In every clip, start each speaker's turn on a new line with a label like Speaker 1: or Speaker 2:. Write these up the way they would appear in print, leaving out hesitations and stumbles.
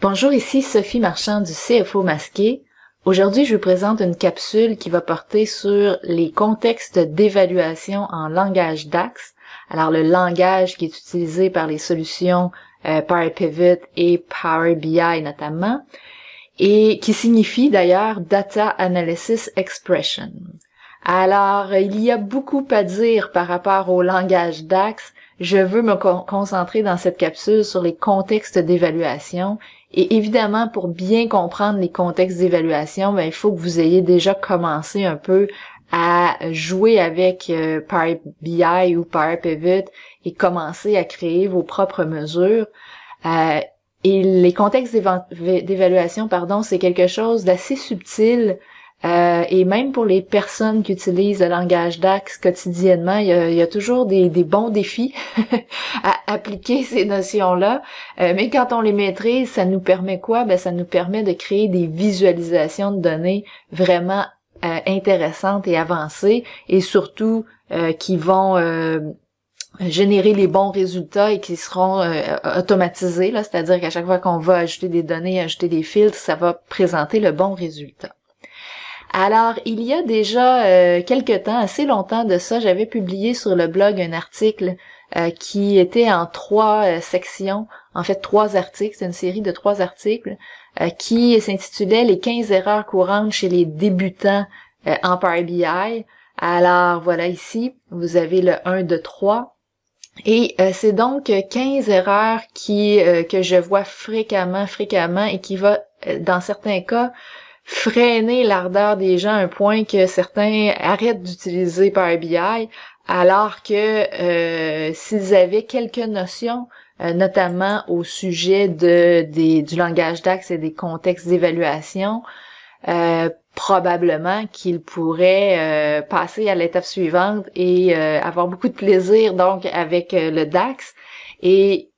Speaker 1: Bonjour, ici Sophie Marchand du CFO Masqué. Aujourd'hui, je vous présente une capsule qui va porter sur les contextes d'évaluation en langage DAX. Alors, le langage qui est utilisé par les solutions Power Pivot et Power BI notamment, et qui signifie d'ailleurs Data Analysis Expression. Alors, il y a beaucoup à dire par rapport au langage DAX. Je veux me concentrer dans cette capsule sur les contextes d'évaluation. Et évidemment, pour bien comprendre les contextes d'évaluation, il faut que vous ayez déjà commencé un peu à jouer avec Power BI ou Power Pivot et commencer à créer vos propres mesures. Et les contextes d'évaluation, c'est quelque chose d'assez subtil. Et même pour les personnes qui utilisent le langage DAX quotidiennement, il y a toujours des bons défis à appliquer ces notions-là. Mais quand on les maîtrise, ça nous permet quoi? Ça nous permet de créer des visualisations de données vraiment intéressantes et avancées, et surtout qui vont générer les bons résultats et qui seront automatisés, là, c'est-à-dire qu'à chaque fois qu'on va ajouter des données, ajouter des filtres, ça va présenter le bon résultat. Alors, il y a déjà quelque temps, assez longtemps de ça, j'avais publié sur le blog un article qui était en 3 sections, en fait 3 articles, c'est une série de 3 articles qui s'intitulait « Les 15 erreurs courantes chez les débutants en Power BI ». Alors, voilà ici, vous avez le 1, 2, 3. Et c'est donc 15 erreurs que je vois fréquemment et qui va, dans certains cas, freiner l'ardeur des gens à un point que certains arrêtent d'utiliser Power BI, alors que s'ils avaient quelques notions, notamment au sujet du langage DAX et des contextes d'évaluation, probablement qu'ils pourraient passer à l'étape suivante et avoir beaucoup de plaisir donc avec le DAX. Et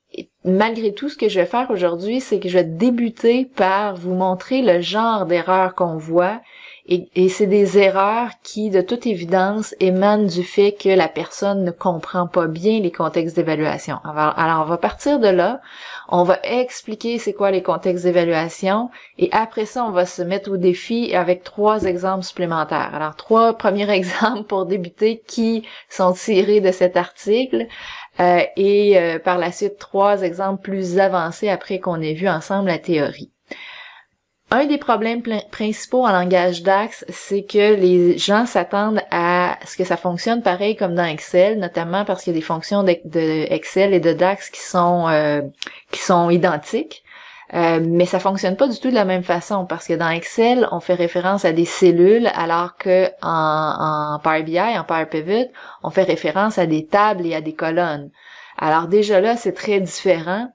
Speaker 1: malgré tout, ce que je vais faire aujourd'hui, c'est que je vais débuter par vous montrer le genre d'erreurs qu'on voit, et c'est des erreurs qui, de toute évidence, émanent du fait que la personne ne comprend pas bien les contextes d'évaluation. Alors, on va partir de là, on va expliquer c'est quoi les contextes d'évaluation, et après ça, on va se mettre au défi avec 3 exemples supplémentaires. Alors, 3 premiers exemples pour débuter qui sont tirés de cet article, et par la suite 3 exemples plus avancés après qu'on ait vu ensemble la théorie. Un des problèmes principaux en langage DAX, c'est que les gens s'attendent à ce que ça fonctionne pareil comme dans Excel, notamment parce qu'il y a des fonctions de Excel et de DAX qui sont identiques. Mais ça fonctionne pas du tout de la même façon, parce que dans Excel, on fait référence à des cellules, alors que en Power BI, en Power Pivot, on fait référence à des tables et à des colonnes. Alors déjà là, c'est très différent.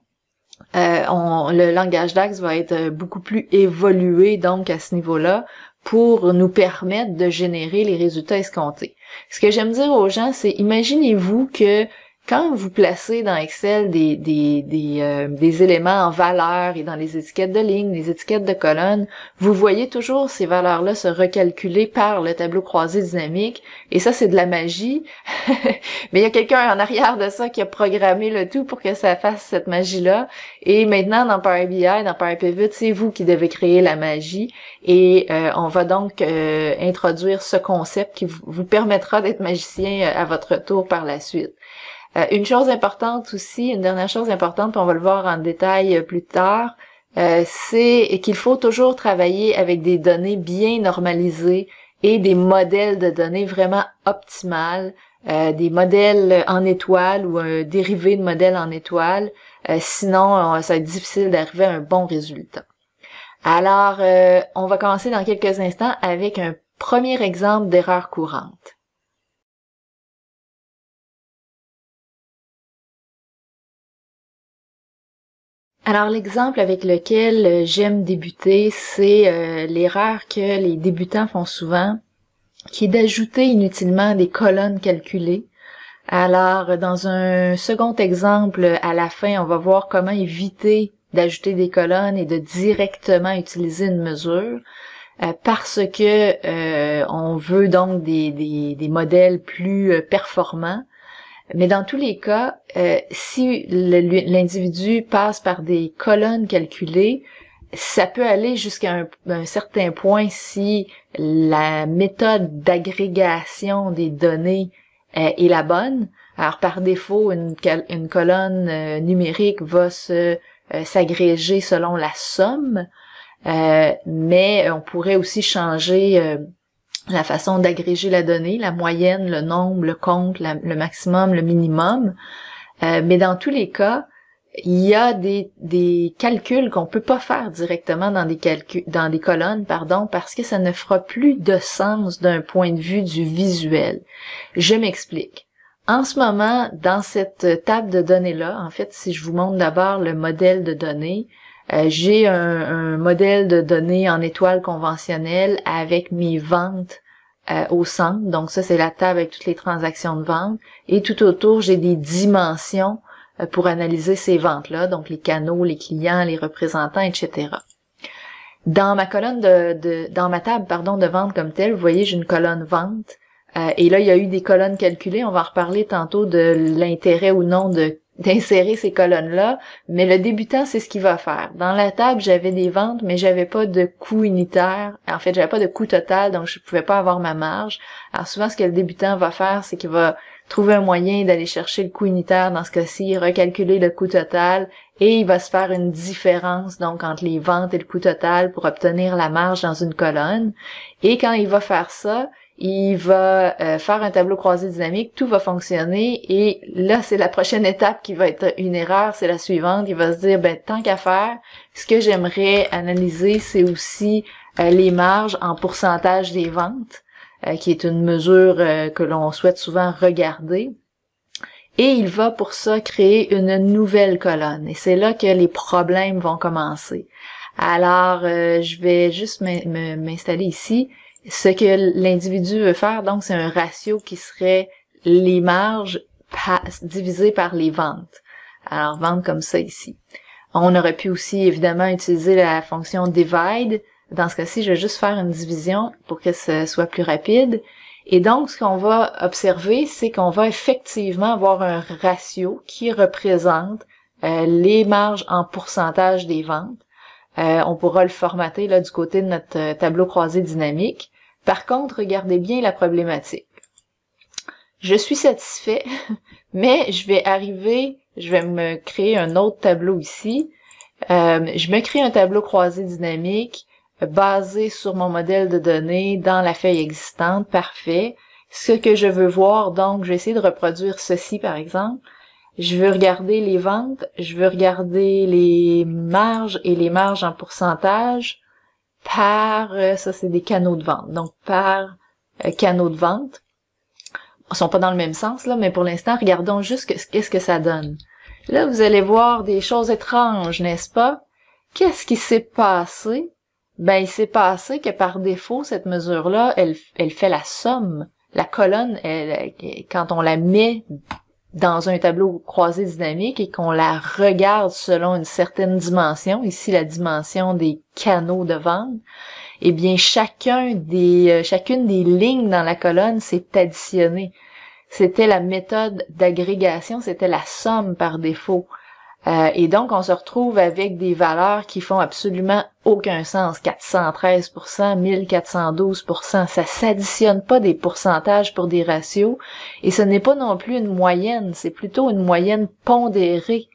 Speaker 1: Le langage DAX va être beaucoup plus évolué donc à ce niveau-là pour nous permettre de générer les résultats escomptés. Ce que j'aime dire aux gens, c'est imaginez-vous que quand vous placez dans Excel des éléments en valeurs et dans les étiquettes de lignes, les étiquettes de colonnes, vous voyez toujours ces valeurs-là se recalculer par le tableau croisé dynamique, et ça c'est de la magie, mais il y a quelqu'un en arrière de ça qui a programmé le tout pour que ça fasse cette magie-là, et maintenant dans Power BI, dans Power Pivot, c'est vous qui devez créer la magie, et on va donc introduire ce concept qui vous permettra d'être magicien à votre tour par la suite. Une chose importante aussi, une dernière chose importante, puis on va le voir en détail plus tard, c'est qu'il faut toujours travailler avec des données bien normalisées et des modèles de données vraiment optimales, des modèles en étoile ou un dérivé de modèle en étoile, sinon ça va être difficile d'arriver à un bon résultat. Alors, on va commencer dans quelques instants avec un premier exemple d'erreur courante. Alors, l'exemple avec lequel j'aime débuter, c'est l'erreur que les débutants font souvent, qui est d'ajouter inutilement des colonnes calculées. Alors, dans un second exemple, à la fin, on va voir comment éviter d'ajouter des colonnes et de directement utiliser une mesure, parce que on veut donc des modèles plus performants. Mais dans tous les cas, si l'individu passe par des colonnes calculées, ça peut aller jusqu'à un certain point si la méthode d'agrégation des données est la bonne. Alors par défaut, une colonne numérique va s'agréger selon la somme, mais on pourrait aussi changer la façon d'agréger la donnée, la moyenne, le nombre, le compte, le maximum, le minimum. Mais dans tous les cas, il y a des calculs qu'on peut pas faire directement dans des colonnes, parce que ça ne fera plus de sens d'un point de vue du visuel. Je m'explique. En ce moment, dans cette table de données-là, en fait, si je vous montre d'abord le modèle de données, j'ai un modèle de données en étoile conventionnelle avec mes ventes au centre. Donc ça, c'est la table avec toutes les transactions de vente. Et tout autour, j'ai des dimensions pour analyser ces ventes-là, donc les canaux, les clients, les représentants, etc. Dans ma colonne dans ma table, de vente comme telle, vous voyez, j'ai une colonne vente. Et là, il y a eu des colonnes calculées. On va en reparler tantôt de l'intérêt ou non d'insérer ces colonnes-là. Mais le débutant, c'est ce qu'il va faire. Dans la table, j'avais des ventes, mais j'avais pas de coût unitaire. En fait, j'avais pas de coût total, donc je pouvais pas avoir ma marge. Alors souvent, ce que le débutant va faire, c'est qu'il va trouver un moyen d'aller chercher le coût unitaire, dans ce cas-ci, recalculer le coût total, et il va se faire une différence donc entre les ventes et le coût total pour obtenir la marge dans une colonne. Et quand il va faire ça, il va faire un tableau croisé dynamique, tout va fonctionner, et là, c'est la prochaine étape qui va être une erreur, c'est la suivante. Il va se dire, tant qu'à faire, ce que j'aimerais analyser, c'est aussi les marges en pourcentage des ventes, qui est une mesure que l'on souhaite souvent regarder. Et il va pour ça créer une nouvelle colonne. Et c'est là que les problèmes vont commencer. Alors, je vais juste m'installer ici. Ce que l'individu veut faire, donc, c'est un ratio qui serait les marges divisées par les ventes. Alors, vente comme ça ici. On aurait pu aussi, évidemment, utiliser la fonction divide. Dans ce cas-ci, je vais juste faire une division pour que ce soit plus rapide. Et donc, ce qu'on va observer, c'est qu'on va effectivement avoir un ratio qui représente les marges en pourcentage des ventes. On pourra le formater là du côté de notre tableau croisé dynamique. Par contre, regardez bien la problématique. Je suis satisfait, mais je vais me créer un autre tableau ici. Je me crée un tableau croisé dynamique basé sur mon modèle de données dans la feuille existante. Parfait. Ce que je veux voir, donc, je vais essayer de reproduire ceci, par exemple. Je veux regarder les ventes, je veux regarder les marges et les marges en pourcentage par, ça c'est des canaux de vente, donc par canaux de vente. Ils sont pas dans le même sens, là, mais pour l'instant, regardons juste qu'est-ce que ça donne. Là, vous allez voir des choses étranges, n'est-ce pas? Qu'est-ce qui s'est passé? Il s'est passé que par défaut, cette mesure-là, elle fait la somme. La colonne, quand on la met dans un tableau croisé dynamique et qu'on la regarde selon une certaine dimension, ici la dimension des canaux de vente, eh bien chacune des lignes dans la colonne s'est additionnée. C'était la méthode d'agrégation, c'était la somme par défaut. Et donc, on se retrouve avec des valeurs qui font absolument aucun sens. 413%, 1412%. Ça s'additionne pas des pourcentages pour des ratios. Et ce n'est pas non plus une moyenne. C'est plutôt une moyenne pondérée.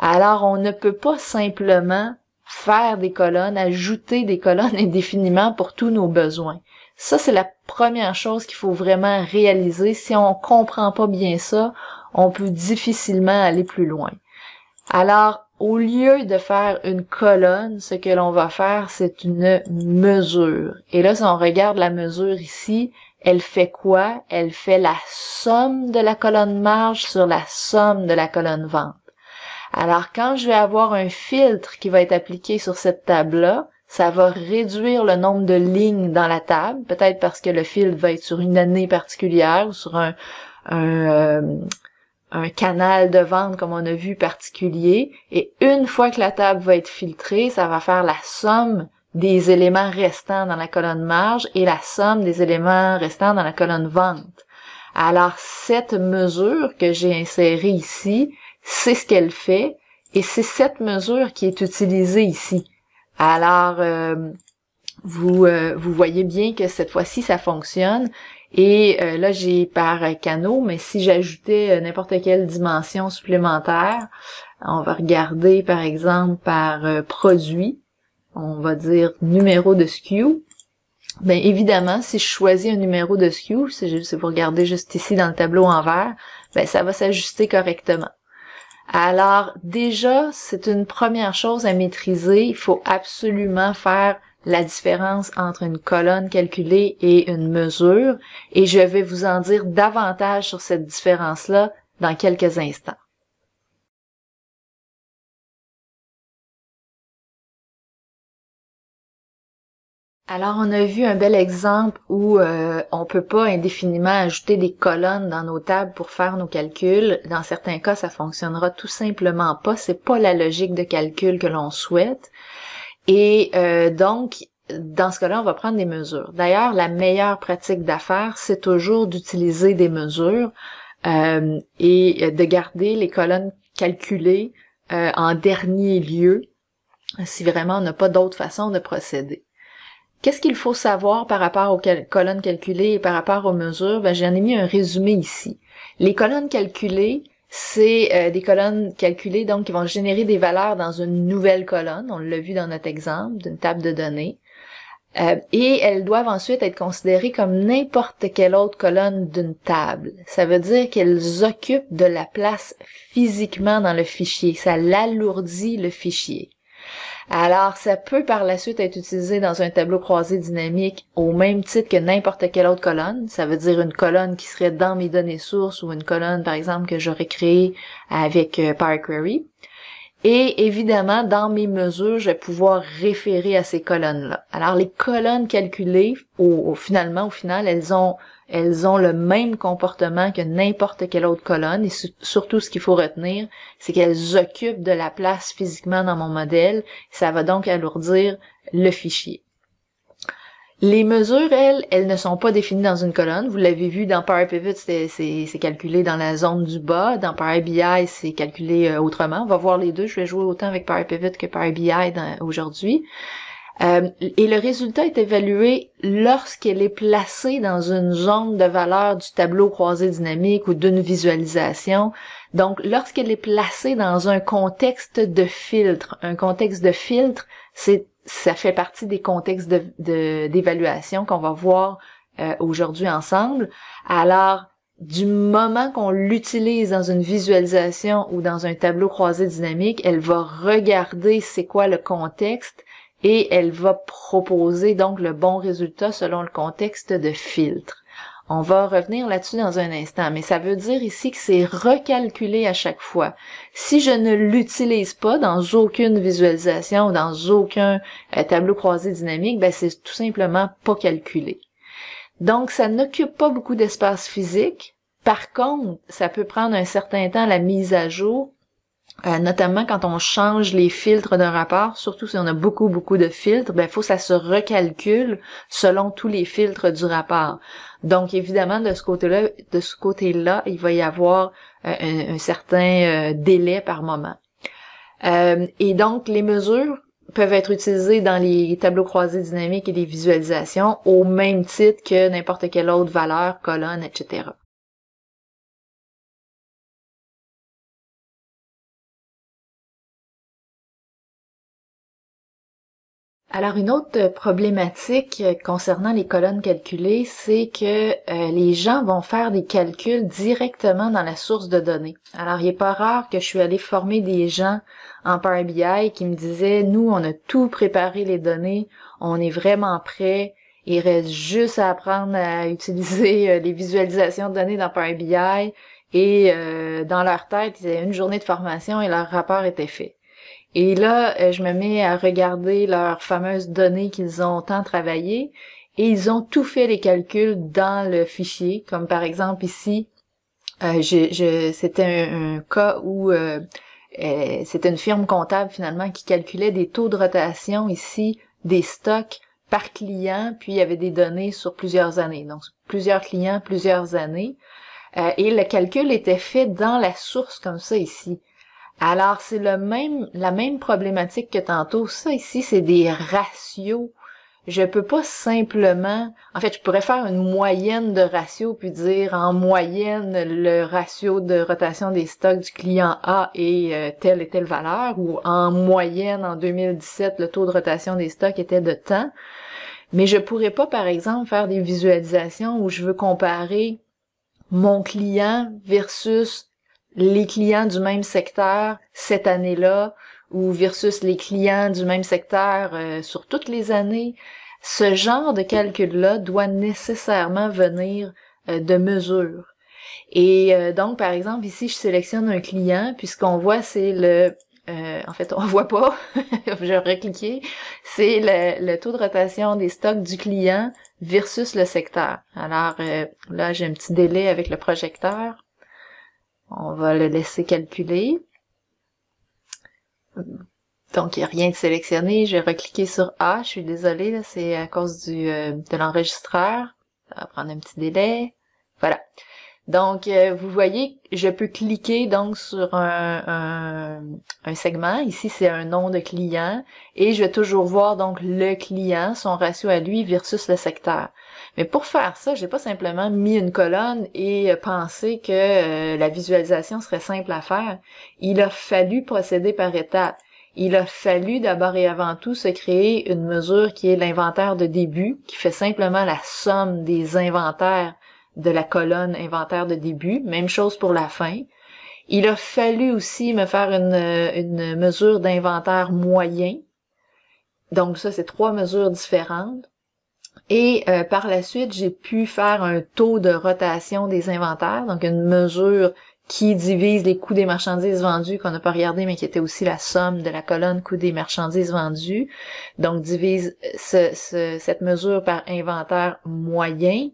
Speaker 1: Alors, on ne peut pas simplement faire des colonnes, ajouter des colonnes indéfiniment pour tous nos besoins. Ça, c'est la première chose qu'il faut vraiment réaliser. Si on comprend pas bien ça, on peut difficilement aller plus loin. Alors, au lieu de faire une colonne, ce que l'on va faire, c'est une mesure. Et là, si on regarde la mesure ici, elle fait quoi? Elle fait la somme de la colonne marge sur la somme de la colonne vente. Alors, quand je vais avoir un filtre qui va être appliqué sur cette table-là, ça va réduire le nombre de lignes dans la table, peut-être parce que le filtre va être sur une année particulière ou sur un canal de vente, comme on a vu, particulier. Et une fois que la table va être filtrée, ça va faire la somme des éléments restants dans la colonne marge et la somme des éléments restants dans la colonne vente. Alors, cette mesure que j'ai insérée ici, c'est ce qu'elle fait, et c'est cette mesure qui est utilisée ici. Alors, vous voyez bien que cette fois-ci, ça fonctionne. Et là, j'ai par canot, mais si j'ajoutais n'importe quelle dimension supplémentaire, on va regarder par exemple par produit, on va dire numéro de SKU. Bien évidemment, si je choisis un numéro de SKU, si vous regardez juste ici dans le tableau en vert, ben ça va s'ajuster correctement. Alors déjà, c'est une première chose à maîtriser. Il faut absolument faire la différence entre une colonne calculée et une mesure, et je vais vous en dire davantage sur cette différence-là dans quelques instants. Alors, on a vu un bel exemple où on peut pas indéfiniment ajouter des colonnes dans nos tables pour faire nos calculs. Dans certains cas, ça fonctionnera tout simplement pas. C'est pas la logique de calcul que l'on souhaite. Et donc, dans ce cas-là, on va prendre des mesures. D'ailleurs, la meilleure pratique d'affaires, c'est toujours d'utiliser des mesures et de garder les colonnes calculées en dernier lieu, si vraiment on n'a pas d'autre façon de procéder. Qu'est-ce qu'il faut savoir par rapport aux colonnes calculées et par rapport aux mesures? Ben, j'en ai mis un résumé ici. Les colonnes calculées, c'est des colonnes calculées donc qui vont générer des valeurs dans une nouvelle colonne. On l'a vu dans notre exemple d'une table de données. Et elles doivent ensuite être considérées comme n'importe quelle autre colonne d'une table. Ça veut dire qu'elles occupent de la place physiquement dans le fichier. Ça l'alourdit le fichier. Alors, ça peut par la suite être utilisé dans un tableau croisé dynamique au même titre que n'importe quelle autre colonne. Ça veut dire une colonne qui serait dans mes données sources ou une colonne, par exemple, que j'aurais créée avec Power Query. Et évidemment, dans mes mesures, je vais pouvoir référer à ces colonnes-là. Alors, les colonnes calculées, au final, elles ont le même comportement que n'importe quelle autre colonne. Et surtout, ce qu'il faut retenir, c'est qu'elles occupent de la place physiquement dans mon modèle. Ça va donc alourdir le fichier. Les mesures, elles ne sont pas définies dans une colonne. Vous l'avez vu dans Power Pivot, c'est calculé dans la zone du bas. Dans Power BI, c'est calculé autrement. On va voir les deux. Je vais jouer autant avec Power Pivot que Power BI aujourd'hui. Et le résultat est évalué lorsqu'elle est placée dans une zone de valeur du tableau croisé dynamique ou d'une visualisation. Donc, lorsqu'elle est placée dans un contexte de filtre. Un contexte de filtre, ça fait partie des contextes d'évaluation qu'on va voir aujourd'hui ensemble. Alors, du moment qu'on l'utilise dans une visualisation ou dans un tableau croisé dynamique, elle va regarder c'est quoi le contexte et elle va proposer donc le bon résultat selon le contexte de filtre. On va revenir là-dessus dans un instant, mais ça veut dire ici que c'est recalculé à chaque fois. Si je ne l'utilise pas dans aucune visualisation ou dans aucun tableau croisé dynamique, ben c'est tout simplement pas calculé. Donc, ça n'occupe pas beaucoup d'espace physique. Par contre, ça peut prendre un certain temps la mise à jour, notamment quand on change les filtres d'un rapport, surtout si on a beaucoup de filtres, ben faut que ça se recalcule selon tous les filtres du rapport. Donc évidemment de ce côté-là, il va y avoir un certain délai par moment. Et donc les mesures peuvent être utilisées dans les tableaux croisés dynamiques et les visualisations au même titre que n'importe quelle autre valeur, colonne, etc. Alors, une autre problématique concernant les colonnes calculées, c'est que les gens vont faire des calculs directement dans la source de données. Alors, il n'est pas rare que je suis allée former des gens en Power BI qui me disaient, nous, on a tout préparé les données, on est vraiment prêts, il reste juste à apprendre à utiliser les visualisations de données dans Power BI et dans leur tête, ils avaient une journée de formation et leur rapport était fait. Et là, je me mets à regarder leurs fameuses données qu'ils ont tant travaillées et ils ont tout fait les calculs dans le fichier, comme par exemple ici, c'était un cas où c'était une firme comptable finalement qui calculait des taux de rotation ici, des stocks par client, puis il y avait des données sur plusieurs années, donc plusieurs clients, plusieurs années. Et le calcul était fait dans la source comme ça ici. Alors, c'est la même problématique que tantôt. Ça ici, c'est des ratios. Je peux pas simplement... En fait, je pourrais faire une moyenne de ratios puis dire en moyenne, le ratio de rotation des stocks du client A est telle et telle valeur, ou en moyenne, en 2017, le taux de rotation des stocks était de tant. Mais je pourrais pas, par exemple, faire des visualisations où je veux comparer mon client versus les clients du même secteur cette année-là, ou versus les clients du même secteur sur toutes les années. Ce genre de calcul-là doit nécessairement venir de mesures. Et donc, par exemple, ici, je sélectionne un client, puis ce qu'on voit, c'est en fait, on voit pas, j'aurais cliqué, c'est le taux de rotation des stocks du client versus le secteur. Alors, là, j'ai un petit délai avec le projecteur. On va le laisser calculer. Donc, il n'y a rien de sélectionné. Je vais recliquer sur A. Je suis désolée, là, c'est à cause de l'enregistreur. Ça va prendre un petit délai. Voilà. Donc, vous voyez, je peux cliquer donc sur un segment. Ici, c'est un nom de client. Et je vais toujours voir donc le client, son ratio à lui versus le secteur. Mais pour faire ça, j'ai pas simplement mis une colonne et pensé que la visualisation serait simple à faire. Il a fallu procéder par étapes. Il a fallu d'abord et avant tout se créer une mesure qui est l'inventaire de début, qui fait simplement la somme des inventaires de la colonne inventaire de début. Même chose pour la fin. Il a fallu aussi me faire une mesure d'inventaire moyen. Donc ça, c'est 3 mesures différentes. Et par la suite, j'ai pu faire un taux de rotation des inventaires, donc une mesure qui divise les coûts des marchandises vendues, qu'on n'a pas regardé, mais qui était aussi la somme de la colonne coût des marchandises vendues. Donc, divise cette mesure par inventaire moyen.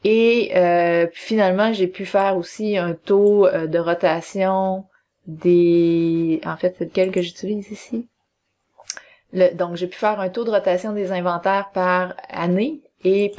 Speaker 1: Et finalement, j'ai pu faire aussi un taux de rotation des... En fait, c'est lequel que j'utilise ici? Donc, j'ai pu faire un taux de rotation des inventaires par année et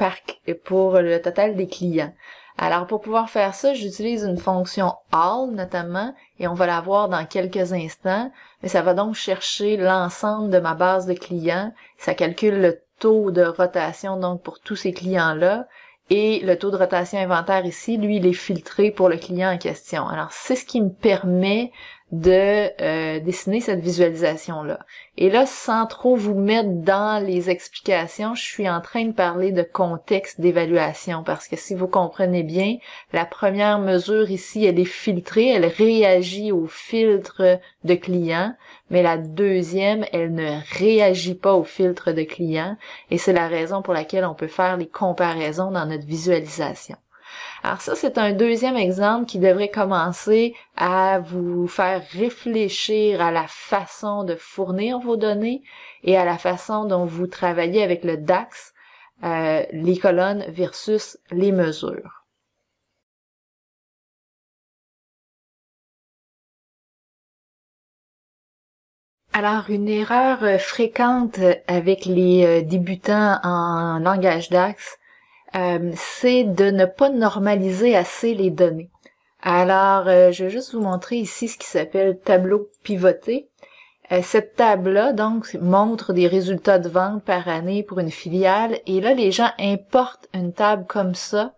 Speaker 1: pour le total des clients. Alors, pour pouvoir faire ça, j'utilise une fonction all, notamment, et on va la voir dans quelques instants. Mais ça va donc chercher l'ensemble de ma base de clients. Ça calcule le taux de rotation, donc, pour tous ces clients-là. Et le taux de rotation inventaire ici, lui, il est filtré pour le client en question. Alors, c'est ce qui me permet de dessiner cette visualisation-là. Et là, sans trop vous mettre dans les explications, je suis en train de parler de contexte d'évaluation, parce que si vous comprenez bien, la première mesure ici, elle est filtrée, elle réagit au filtre de client, mais la deuxième, elle ne réagit pas au filtre de client, et c'est la raison pour laquelle on peut faire les comparaisons dans notre visualisation. Alors ça, c'est un deuxième exemple qui devrait commencer à vous faire réfléchir à la façon de fournir vos données et à la façon dont vous travaillez avec le DAX, les colonnes versus les mesures. Alors, une erreur fréquente avec les débutants en langage DAX, c'est de ne pas normaliser assez les données. Alors, je vais juste vous montrer ici ce qui s'appelle tableau pivoté. Cette table-là, donc, montre des résultats de vente par année pour une filiale. Et là, les gens importent une table comme ça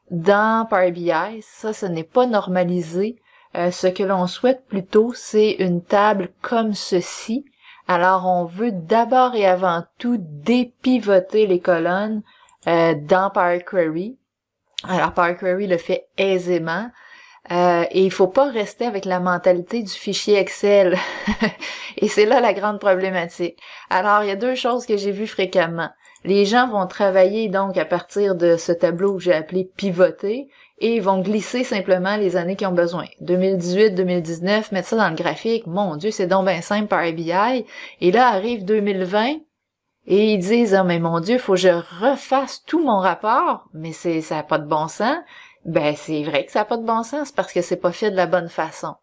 Speaker 1: dans Power BI. Ça, ce n'est pas normalisé. Ce que l'on souhaite plutôt, c'est une table comme ceci. Alors, on veut d'abord et avant tout dépivoter les colonnes dans Power Query. Alors, Power Query le fait aisément. Et il faut pas rester avec la mentalité du fichier Excel. Et c'est là la grande problématique. Alors, il y a 2 choses que j'ai vues fréquemment. Les gens vont travailler donc à partir de ce tableau que j'ai appelé pivoter et ils vont glisser simplement les années qu'ils ont besoin. 2018, 2019, mettre ça dans le graphique. Mon Dieu, c'est donc bien simple Power BI. Et là, arrive 2020 et ils disent, ah, mais mon Dieu, faut que je refasse tout mon rapport. Mais ça n'a pas de bon sens. Ben, c'est vrai que ça n'a pas de bon sens parce que c'est pas fait de la bonne façon.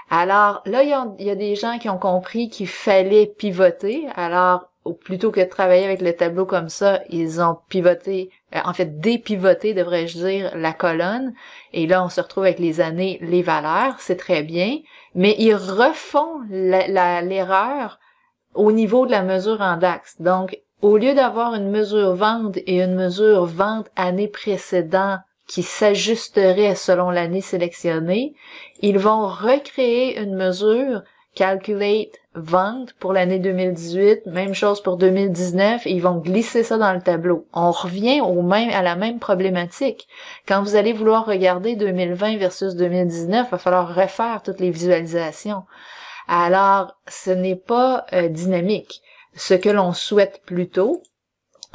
Speaker 1: Alors, là, il y a des gens qui ont compris qu'il fallait pivoter. Alors, plutôt que de travailler avec le tableau comme ça, ils ont pivoté, en fait dépivoté, devrais-je dire, la colonne. Et là, on se retrouve avec les années, les valeurs, c'est très bien. Mais ils refont l'erreur au niveau de la mesure en DAX. Donc, au lieu d'avoir une mesure vente et une mesure vente année précédente qui s'ajusterait selon l'année sélectionnée, ils vont recréer une mesure calculate vente pour l'année 2018, même chose pour 2019, et ils vont glisser ça dans le tableau. On revient à la même problématique. Quand vous allez vouloir regarder 2020 versus 2019, il va falloir refaire toutes les visualisations. Alors, ce n'est pas dynamique. Ce que l'on souhaite plutôt,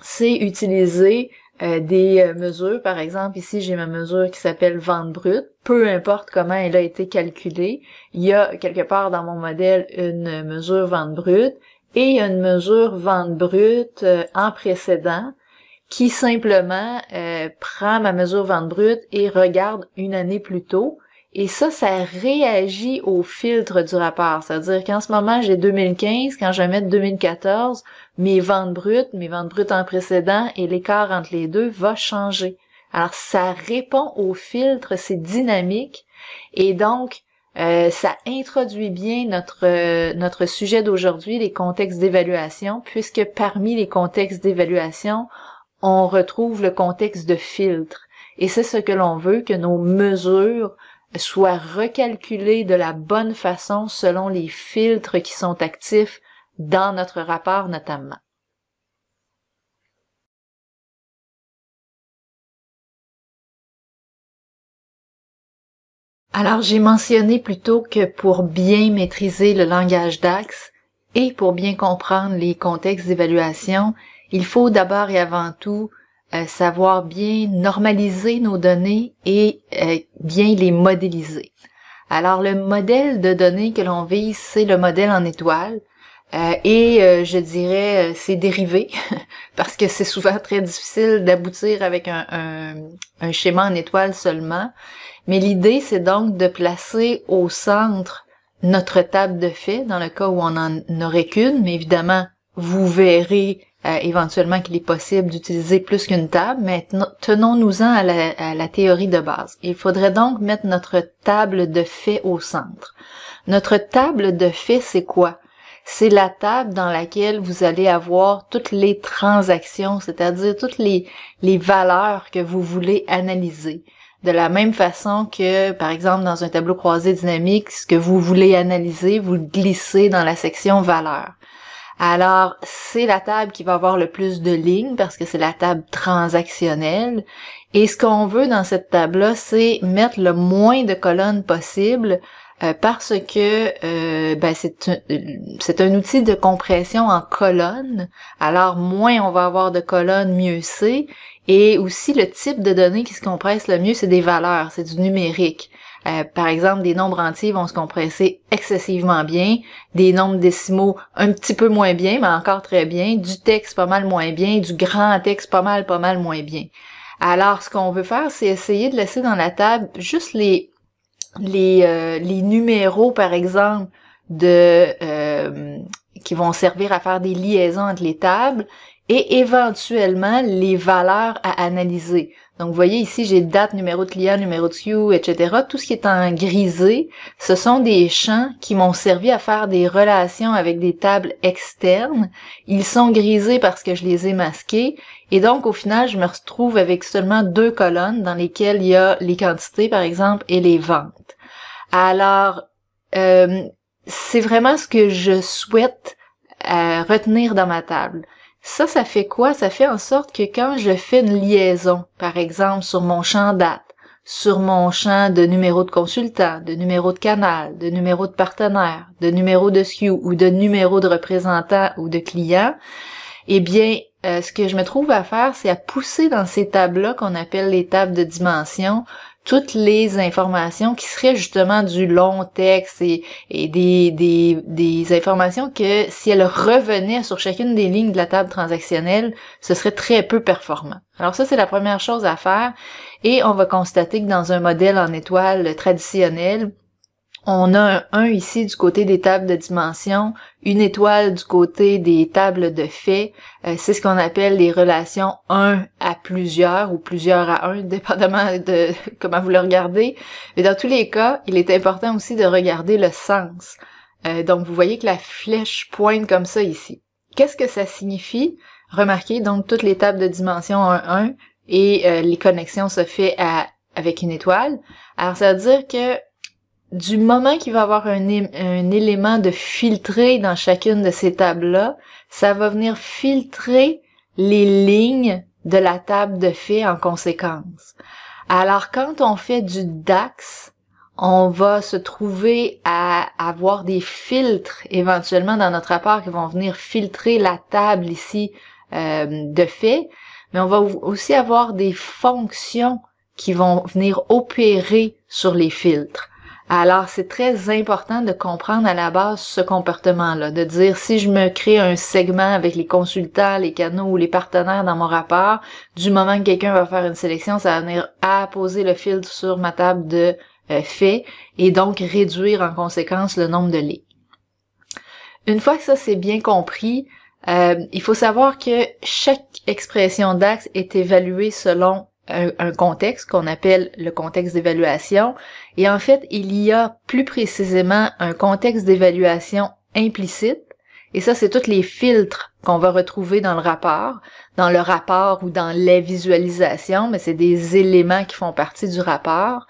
Speaker 1: c'est utiliser des mesures. Par exemple, ici, j'ai ma mesure qui s'appelle vente brute. Peu importe comment elle a été calculée, il y a quelque part dans mon modèle une mesure vente brute et il y a une mesure vente brute en précédent qui simplement prend ma mesure vente brute et regarde une année plus tôt. Et ça réagit au filtre du rapport. C'est-à-dire qu'en ce moment, j'ai 2015, quand je vais mettre 2014, mes ventes brutes en précédent et l'écart entre les deux va changer. Alors, ça répond au filtre, c'est dynamique. Et donc, ça introduit bien notre sujet d'aujourd'hui, les contextes d'évaluation, puisque parmi les contextes d'évaluation, on retrouve le contexte de filtre. Et c'est ce que l'on veut, que nos mesures soient recalculées de la bonne façon selon les filtres qui sont actifs dans notre rapport notamment. Alors, j'ai mentionné plutôt que pour bien maîtriser le langage DAX et pour bien comprendre les contextes d'évaluation, il faut d'abord et avant tout savoir bien normaliser nos données et bien les modéliser. Alors, le modèle de données que l'on vise, c'est le modèle en étoile. Je dirais c'est dérivé parce que c'est souvent très difficile d'aboutir avec un schéma en étoile seulement. Mais l'idée, c'est donc de placer au centre notre table de faits, dans le cas où on n'en aurait qu'une, mais évidemment, vous verrez éventuellement qu'il est possible d'utiliser plus qu'une table, mais tenons-nous-en à la théorie de base. Il faudrait donc mettre notre table de faits au centre. Notre table de faits, c'est quoi? C'est la table dans laquelle vous allez avoir toutes les transactions, c'est-à-dire toutes les valeurs que vous voulez analyser. De la même façon que, par exemple, dans un tableau croisé dynamique, ce que vous voulez analyser, vous le glissez dans la section valeurs. Alors, c'est la table qui va avoir le plus de lignes parce que c'est la table transactionnelle. Et ce qu'on veut dans cette table-là, c'est mettre le moins de colonnes possible parce que c'est un outil de compression en colonnes. Alors, moins on va avoir de colonnes, mieux c'est. Et aussi, le type de données qui se compresse le mieux, c'est des valeurs, c'est du numérique. Par exemple, des nombres entiers vont se compresser excessivement bien, des nombres décimaux un petit peu moins bien, mais encore très bien, du texte pas mal moins bien, du grand texte pas mal moins bien. Alors, ce qu'on veut faire, c'est essayer de laisser dans la table juste les numéros, par exemple, qui vont servir à faire des liaisons entre les tables, et éventuellement les valeurs à analyser. Donc, vous voyez ici, j'ai date, numéro de client, numéro de SKU, etc. Tout ce qui est en grisé, ce sont des champs qui m'ont servi à faire des relations avec des tables externes. Ils sont grisés parce que je les ai masqués. Et donc, au final, je me retrouve avec seulement 2 colonnes dans lesquelles il y a les quantités, par exemple, et les ventes. Alors, c'est vraiment ce que je souhaite retenir dans ma table. Ça fait quoi? Ça fait en sorte que quand je fais une liaison, par exemple sur mon champ date, sur mon champ de numéro de consultant, de numéro de canal, de numéro de partenaire, de numéro de SKU ou de numéro de représentant ou de client, eh bien, ce que je me trouve à faire, c'est à pousser dans ces tables-là qu'on appelle les tables de dimension, toutes les informations qui seraient justement du long texte et des informations que si elles revenaient sur chacune des lignes de la table transactionnelle, ce serait très peu performant. Alors ça, c'est la première chose à faire et on va constater que dans un modèle en étoile traditionnel, On a un 1 ici du côté des tables de dimension, une étoile du côté des tables de faits. C'est ce qu'on appelle les relations 1 à plusieurs ou plusieurs à 1, dépendamment de comment vous le regardez. Mais dans tous les cas, il est important aussi de regarder le sens. Donc, vous voyez que la flèche pointe comme ça ici. Qu'est-ce que ça signifie? Remarquez, donc, toutes les tables de dimension 1, 1 et les connexions se fait avec une étoile. Alors, ça veut dire que du moment qu'il va y avoir un élément de filtré dans chacune de ces tables-là, ça va venir filtrer les lignes de la table de faits en conséquence. Alors, quand on fait du DAX, on va se trouver à avoir des filtres éventuellement dans notre rapport qui vont venir filtrer la table ici de faits, mais on va aussi avoir des fonctions qui vont venir opérer sur les filtres. Alors, c'est très important de comprendre à la base ce comportement-là, de dire si je me crée un segment avec les consultants, les canaux ou les partenaires dans mon rapport, du moment que quelqu'un va faire une sélection, ça va venir apposer le filtre sur ma table de faits et donc réduire en conséquence le nombre de lignes. Une fois que ça c'est bien compris, il faut savoir que chaque expression DAX est évaluée selon un contexte qu'on appelle le contexte d'évaluation. Et en fait, il y a plus précisément un contexte d'évaluation implicite. Et ça, c'est tous les filtres qu'on va retrouver dans le rapport ou dans les visualisations, mais c'est des éléments qui font partie du rapport.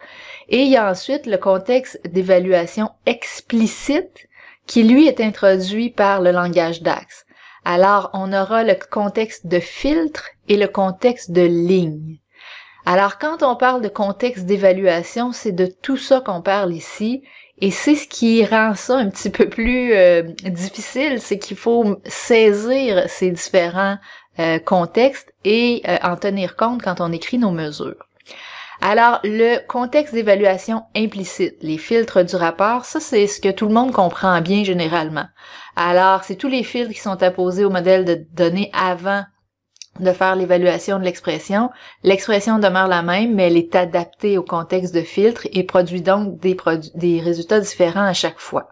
Speaker 1: Et il y a ensuite le contexte d'évaluation explicite qui, lui, est introduit par le langage DAX. Alors, on aura le contexte de filtre et le contexte de ligne. Alors, quand on parle de contexte d'évaluation, c'est de tout ça qu'on parle ici, et c'est ce qui rend ça un petit peu plus difficile, c'est qu'il faut saisir ces différents contextes et en tenir compte quand on écrit nos mesures. Alors, le contexte d'évaluation implicite, les filtres du rapport, ça c'est ce que tout le monde comprend bien généralement. Alors, c'est tous les filtres qui sont apposés au modèle de données avant de faire l'évaluation de l'expression. L'expression demeure la même, mais elle est adaptée au contexte de filtre et produit donc des résultats différents à chaque fois.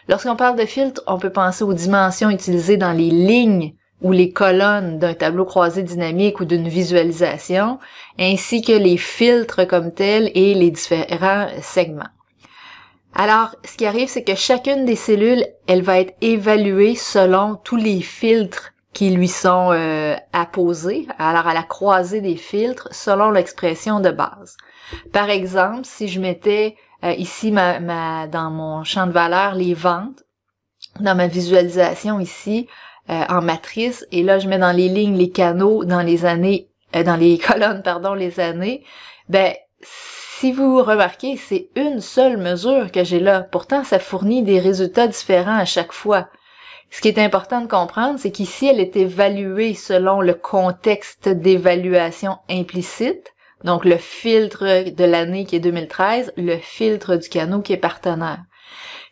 Speaker 1: Lorsqu'on parle de filtre, on peut penser aux dimensions utilisées dans les lignes ou les colonnes d'un tableau croisé dynamique ou d'une visualisation, ainsi que les filtres comme tels et les différents segments. Alors, ce qui arrive, c'est que chacune des cellules, elle va être évaluée selon tous les filtres qui lui sont apposés, alors à la croisée des filtres, selon l'expression de base. Par exemple, si je mettais ici dans mon champ de valeur les ventes, dans ma visualisation ici, en matrice, et là je mets dans les lignes les canaux, dans les colonnes, les années, ben si vous remarquez, c'est une seule mesure que j'ai là. Pourtant, ça fournit des résultats différents à chaque fois. Ce qui est important de comprendre, c'est qu'ici, elle est évaluée selon le contexte d'évaluation implicite, donc le filtre de l'année qui est 2013, le filtre du canot qui est partenaire.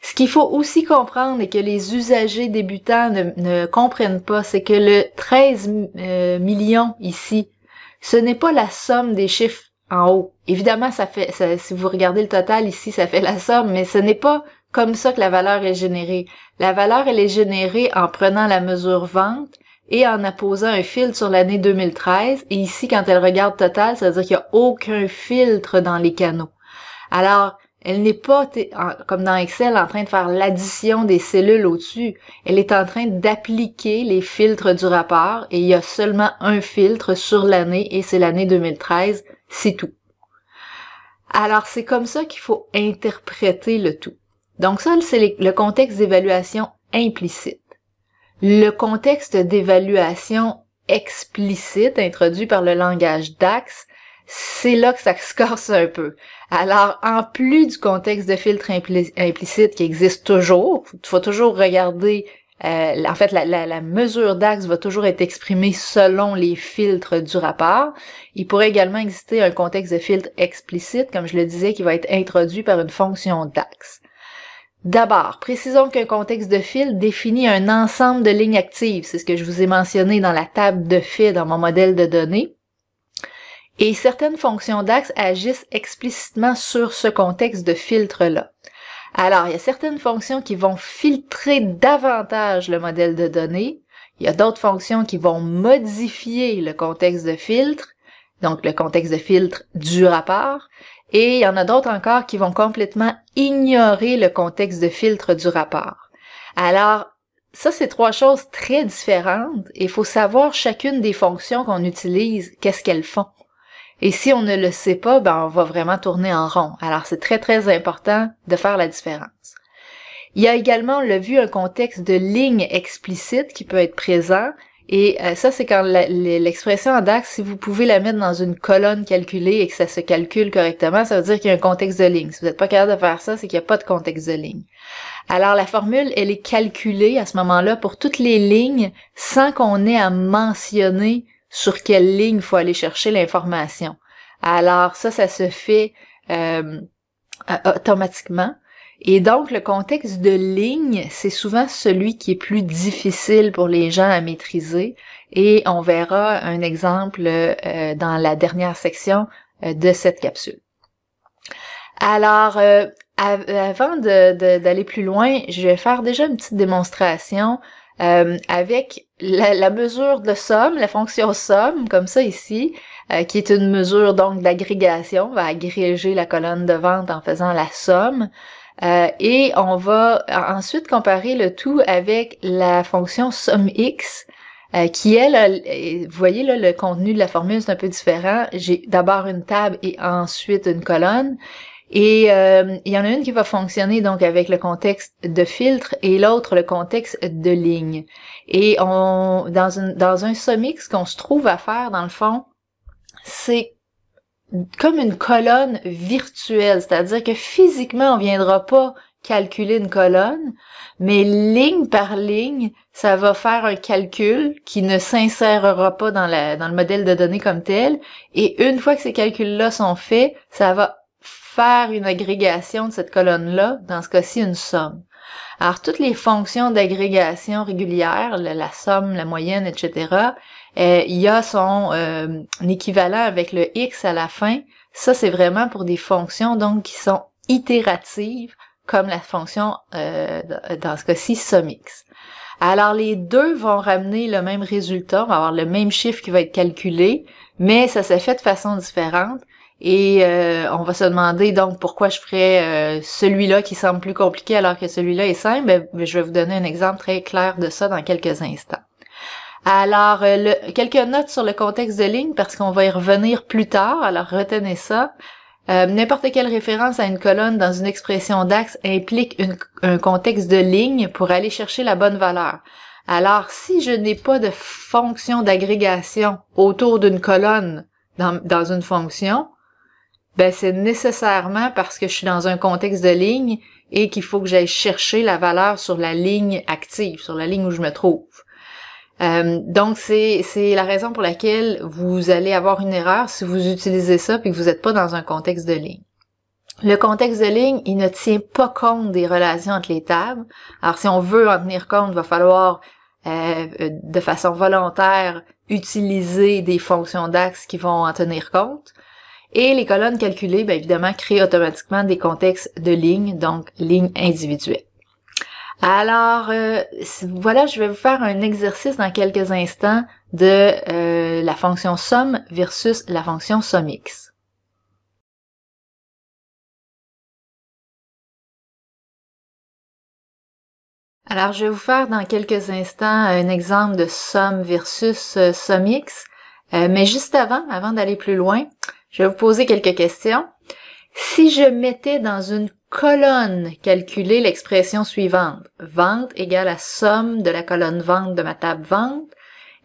Speaker 1: Ce qu'il faut aussi comprendre et que les usagers débutants ne comprennent pas, c'est que le 13 millions ici, ce n'est pas la somme des chiffres en haut. Évidemment, si vous regardez le total ici, ça fait la somme, mais ce n'est pas comme ça que la valeur est générée. La valeur, elle est générée en prenant la mesure vente et en apposant un filtre sur l'année 2013. Et ici, quand elle regarde total, ça veut dire qu'il n'y a aucun filtre dans les canaux. Alors, elle n'est pas, comme dans Excel, en train de faire l'addition des cellules au-dessus. Elle est en train d'appliquer les filtres du rapport et il y a seulement un filtre sur l'année et c'est l'année 2013, c'est tout. Alors, c'est comme ça qu'il faut interpréter le tout. Donc ça, c'est le contexte d'évaluation implicite. Le contexte d'évaluation explicite introduit par le langage DAX, c'est là que ça se corse un peu. Alors, en plus du contexte de filtre implicite qui existe toujours, il faut toujours regarder, en fait, la mesure DAX va toujours être exprimée selon les filtres du rapport. Il pourrait également exister un contexte de filtre explicite, comme je le disais, qui va être introduit par une fonction DAX. D'abord, précisons qu'un contexte de filtre définit un ensemble de lignes actives. C'est ce que je vous ai mentionné dans la table de faits dans mon modèle de données. Et certaines fonctions DAX agissent explicitement sur ce contexte de filtre-là. Alors, il y a certaines fonctions qui vont filtrer davantage le modèle de données. Il y a d'autres fonctions qui vont modifier le contexte de filtre, donc le contexte de filtre du rapport. Et il y en a d'autres encore qui vont complètement ignorer le contexte de filtre du rapport. Alors, ça, c'est trois choses très différentes et il faut savoir chacune des fonctions qu'on utilise, qu'est-ce qu'elles font. Et si on ne le sait pas, ben on va vraiment tourner en rond. Alors, c'est très, très important de faire la différence. Il y a également, on l'a vu, un contexte de ligne explicite qui peut être présent. Et ça, c'est quand l'expression en DAX, si vous pouvez la mettre dans une colonne calculée et que ça se calcule correctement, ça veut dire qu'il y a un contexte de ligne. Si vous n'êtes pas capable de faire ça, c'est qu'il n'y a pas de contexte de ligne. Alors, la formule, elle est calculée à ce moment-là pour toutes les lignes sans qu'on ait à mentionner sur quelle ligne il faut aller chercher l'information. Alors, ça se fait automatiquement. Et donc, le contexte de ligne, c'est souvent celui qui est plus difficile pour les gens à maîtriser. Et on verra un exemple dans la dernière section de cette capsule. Alors, avant d'aller plus loin, je vais faire déjà une petite démonstration avec la mesure de somme, la fonction somme, comme ça ici, qui est une mesure donc d'agrégation. On va agréger la colonne de vente en faisant la somme. Et on va ensuite comparer le tout avec la fonction SUMX, qui elle, vous voyez là, le contenu de la formule c'est un peu différent. J'ai d'abord une table et ensuite une colonne. Et il y en a une qui va fonctionner donc avec le contexte de filtre et l'autre le contexte de ligne. Et dans un SUMX, ce qu'on se trouve à faire dans le fond, c'est comme une colonne virtuelle, c'est-à-dire que physiquement, on viendra pas calculer une colonne, mais ligne par ligne, ça va faire un calcul qui ne s'insérera pas dans le modèle de données comme tel, et une fois que ces calculs-là sont faits, ça va faire une agrégation de cette colonne-là, dans ce cas-ci, une somme. Alors, toutes les fonctions d'agrégation régulières, la somme, la moyenne, etc., il y a son équivalent avec le X à la fin. Ça, c'est vraiment pour des fonctions donc qui sont itératives, comme la fonction, dans ce cas-ci, SUMX. Alors, les deux vont ramener le même résultat, on va avoir le même chiffre qui va être calculé, mais ça se fait de façon différente. Et on va se demander donc pourquoi je ferais celui-là qui semble plus compliqué alors que celui-là est simple. Ben, je vais vous donner un exemple très clair de ça dans quelques instants. Alors, quelques notes sur le contexte de ligne parce qu'on va y revenir plus tard, alors retenez ça. N'importe quelle référence à une colonne dans une expression DAX implique un contexte de ligne pour aller chercher la bonne valeur. Alors, si je n'ai pas de fonction d'agrégation autour d'une colonne dans une fonction, ben c'est nécessairement parce que je suis dans un contexte de ligne et qu'il faut que j'aille chercher la valeur sur la ligne active, sur la ligne où je me trouve. Donc c'est la raison pour laquelle vous allez avoir une erreur si vous utilisez ça puis que vous n'êtes pas dans un contexte de ligne. Le contexte de ligne, il ne tient pas compte des relations entre les tables. Alors si on veut en tenir compte, il va falloir de façon volontaire utiliser des fonctions DAX qui vont en tenir compte. Et les colonnes calculées, bien évidemment, créent automatiquement des contextes de lignes, donc lignes individuelles. Alors, voilà, je vais vous faire un exercice dans quelques instants de la fonction SUM versus la fonction SUMX. Alors, je vais vous faire dans quelques instants un exemple de SUM versus SUMX, mais juste avant d'aller plus loin, je vais vous poser quelques questions. Si je mettais dans une colonne calculée l'expression suivante, vente égale la somme de la colonne vente de ma table vente,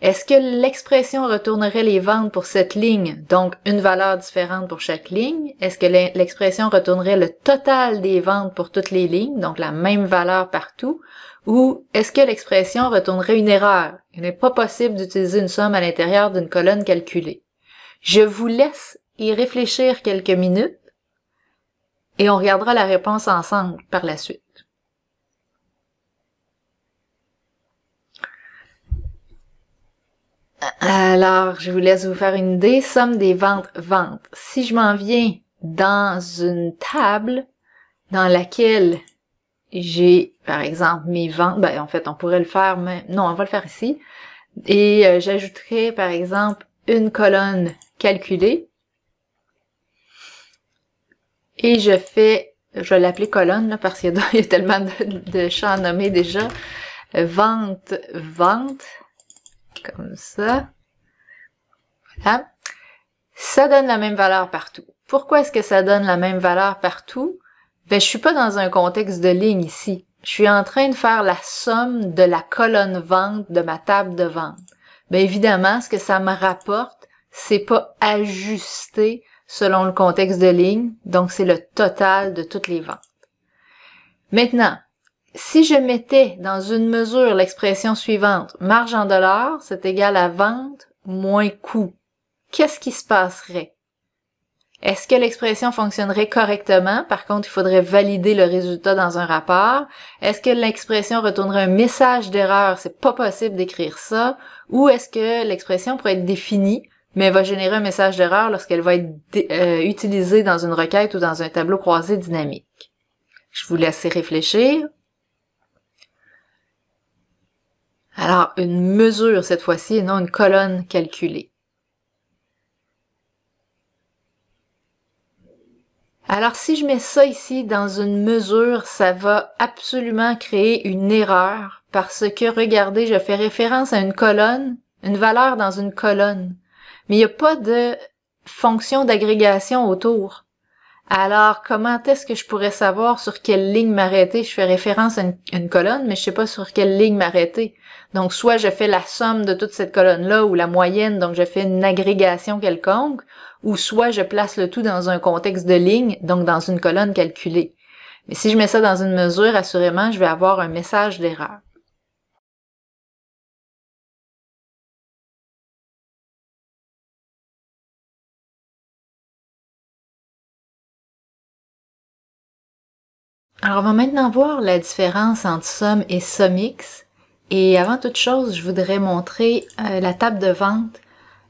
Speaker 1: est-ce que l'expression retournerait les ventes pour cette ligne, donc une valeur différente pour chaque ligne? Est-ce que l'expression retournerait le total des ventes pour toutes les lignes, donc la même valeur partout? Ou est-ce que l'expression retournerait une erreur? Il n'est pas possible d'utiliser une somme à l'intérieur d'une colonne calculée. Je vous laisse y réfléchir quelques minutes et on regardera la réponse ensemble par la suite. Alors, je vous laisse vous faire une idée. Somme des ventes. Si je m'en viens dans une table dans laquelle j'ai, par exemple, mes ventes. Ben, en fait, on pourrait le faire, mais non, on va le faire ici. Et j'ajouterai, par exemple, une colonne calculée. Et je vais l'appeler colonne, là, parce qu'il y a tellement de champs nommés déjà. Vente, comme ça. Voilà. Ça donne la même valeur partout. Pourquoi est-ce que ça donne la même valeur partout? Ben, je suis pas dans un contexte de ligne ici. Je suis en train de faire la somme de la colonne vente de ma table de vente. Ben, évidemment, ce que ça me rapporte, c'est pas ajusté selon le contexte de ligne, donc c'est le total de toutes les ventes. Maintenant, si je mettais dans une mesure l'expression suivante, marge en dollars, c'est égal à vente moins coût, qu'est-ce qui se passerait? Est-ce que l'expression fonctionnerait correctement? Par contre, il faudrait valider le résultat dans un rapport. Est-ce que l'expression retournerait un message d'erreur? C'est pas possible d'écrire ça. Ou est-ce que l'expression pourrait être définie, mais va générer un message d'erreur lorsqu'elle va être utilisée dans une requête ou dans un tableau croisé dynamique? Je vous laisse réfléchir. Alors, une mesure cette fois-ci et non une colonne calculée. Alors, si je mets ça ici dans une mesure, ça va absolument créer une erreur parce que, regardez, je fais référence à une colonne, une valeur dans une colonne, mais il n'y a pas de fonction d'agrégation autour. Alors, comment est-ce que je pourrais savoir sur quelle ligne m'arrêter? Je fais référence à une colonne, mais je sais pas sur quelle ligne m'arrêter. Donc, soit je fais la somme de toute cette colonne-là ou la moyenne, donc je fais une agrégation quelconque, ou soit je place le tout dans un contexte de ligne, donc dans une colonne calculée. Mais si je mets ça dans une mesure, assurément, je vais avoir un message d'erreur. Alors, on va maintenant voir la différence entre somme et SOMX. Et avant toute chose, je voudrais montrer la table de vente.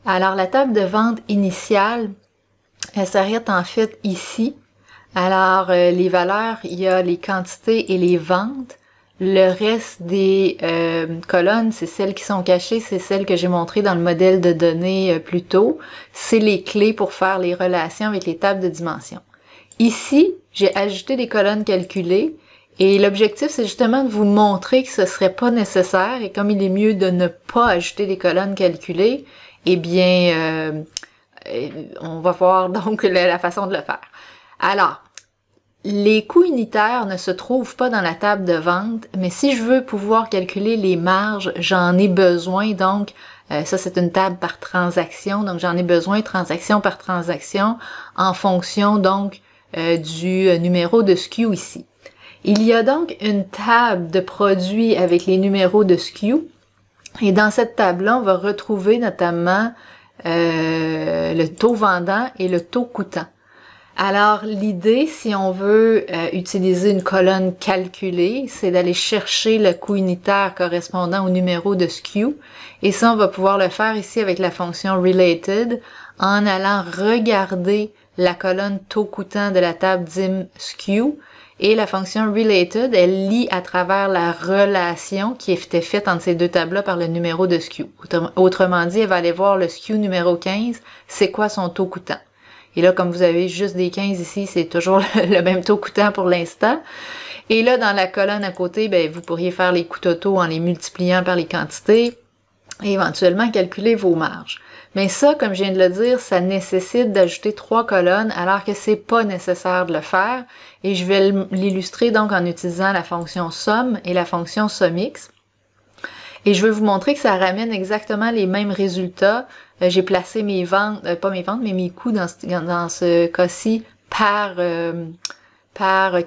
Speaker 1: Alors, la table de vente initiale, elle s'arrête en fait ici. Alors, les valeurs, il y a les quantités et les ventes. Le reste des colonnes, c'est celles qui sont cachées, c'est celles que j'ai montrées dans le modèle de données plus tôt. C'est les clés pour faire les relations avec les tables de dimension. Ici, j'ai ajouté des colonnes calculées et l'objectif, c'est justement de vous montrer que ce serait pas nécessaire et comme il est mieux de ne pas ajouter des colonnes calculées, eh bien, on va voir donc la façon de le faire. Alors, les coûts unitaires ne se trouvent pas dans la table de vente, mais si je veux pouvoir calculer les marges, j'en ai besoin, donc ça c'est une table par transaction, donc j'en ai besoin transaction par transaction en fonction donc du numéro de SKU ici. Il y a donc une table de produits avec les numéros de SKU et dans cette table-là, on va retrouver notamment le taux vendant et le taux coûtant. Alors, l'idée, si on veut utiliser une colonne calculée, c'est d'aller chercher le coût unitaire correspondant au numéro de SKU. Et ça, on va pouvoir le faire ici avec la fonction related en allant regarder la colonne taux coûtant de la table dim SKU. Et la fonction related, elle lit à travers la relation qui était faite entre ces deux tables-là par le numéro de SKU. Autrement dit, elle va aller voir le SKU numéro 15, c'est quoi son taux coûtant. Et là, comme vous avez juste des 15 ici, c'est toujours le même taux coûtant pour l'instant. Et là, dans la colonne à côté, ben, vous pourriez faire les coûts totaux en les multipliant par les quantités et éventuellement calculer vos marges. Mais ça, comme je viens de le dire, ça nécessite d'ajouter 3 colonnes alors que c'est pas nécessaire de le faire. Et je vais l'illustrer donc en utilisant la fonction somme et la fonction SOMX. Et je vais vous montrer que ça ramène exactement les mêmes résultats. J'ai placé mes ventes, pas mes ventes, mais mes coûts dans ce cas-ci par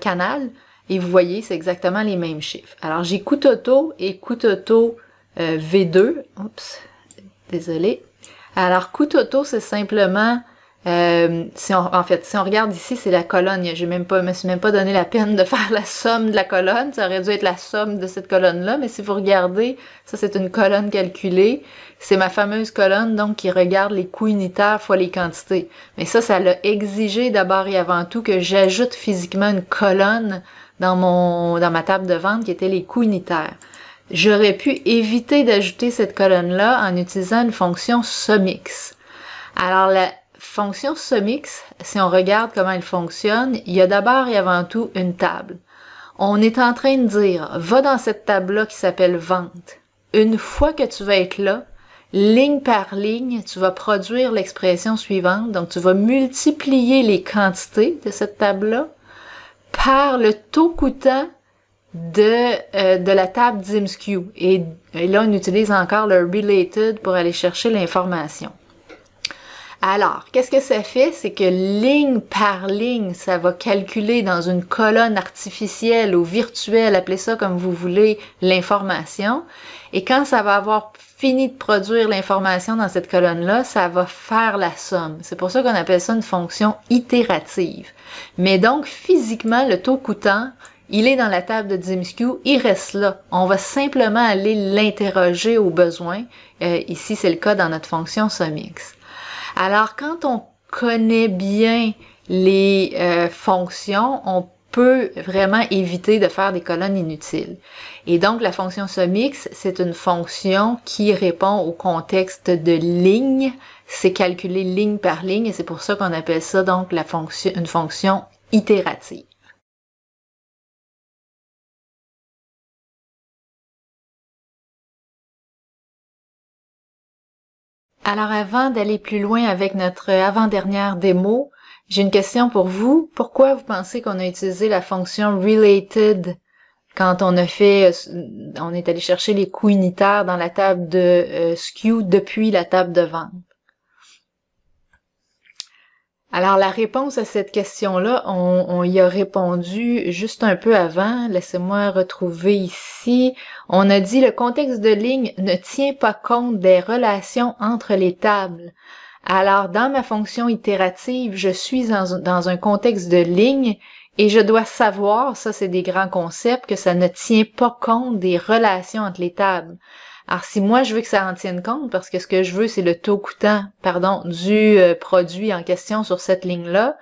Speaker 1: canal. Et vous voyez, c'est exactement les mêmes chiffres. Alors, j'ai coût totaux et coût totaux V2. Oups, désolé. Alors, coût totaux, c'est simplement, si on regarde ici, c'est la colonne. Je me suis même pas donné la peine de faire la somme de la colonne. Ça aurait dû être la somme de cette colonne-là, mais si vous regardez, ça c'est une colonne calculée. C'est ma fameuse colonne, donc, qui regarde les coûts unitaires fois les quantités. Mais ça l'a exigé d'abord et avant tout que j'ajoute physiquement une colonne dans ma table de vente qui étaient les coûts unitaires. J'aurais pu éviter d'ajouter cette colonne-là en utilisant une fonction SUMIX. Alors, la fonction SUMIX, si on regarde comment elle fonctionne, il y a d'abord et avant tout une table. On est en train de dire, va dans cette table-là qui s'appelle vente. Une fois que tu vas être là, ligne par ligne, tu vas produire l'expression suivante. Donc, tu vas multiplier les quantités de cette table-là par le taux coûtant de la table DIMSCU. Et là, on utilise encore le related pour aller chercher l'information. Alors, qu'est-ce que ça fait? C'est que ligne par ligne, ça va calculer dans une colonne artificielle ou virtuelle, appelez ça comme vous voulez, l'information. Et quand ça va avoir fini de produire l'information dans cette colonne-là, ça va faire la somme. C'est pour ça qu'on appelle ça une fonction itérative. Mais donc, physiquement, le taux coûtant, il est dans la table de DIMSCU, il reste là. On va simplement aller l'interroger au besoin. Ici, c'est le cas dans notre fonction SUMIX. Alors, quand on connaît bien les fonctions, on peut vraiment éviter de faire des colonnes inutiles. Et donc, la fonction SUMIX, c'est une fonction qui répond au contexte de ligne. C'est calculé ligne par ligne et c'est pour ça qu'on appelle ça donc une fonction itérative. Alors avant d'aller plus loin avec notre avant-dernière démo, j'ai une question pour vous. Pourquoi vous pensez qu'on a utilisé la fonction related quand on est allé chercher les coûts unitaires dans la table de SKU depuis la table de vente? Alors, la réponse à cette question-là, on y a répondu juste un peu avant. Laissez-moi retrouver ici. On a dit le contexte de ligne ne tient pas compte des relations entre les tables. Alors, dans ma fonction itérative, je suis dans un contexte de ligne et je dois savoir, ça c'est des grands concepts, que ça ne tient pas compte des relations entre les tables. Alors, si moi, je veux que ça en tienne compte, parce que ce que je veux, c'est le taux coûtant, du produit en question sur cette ligne-là,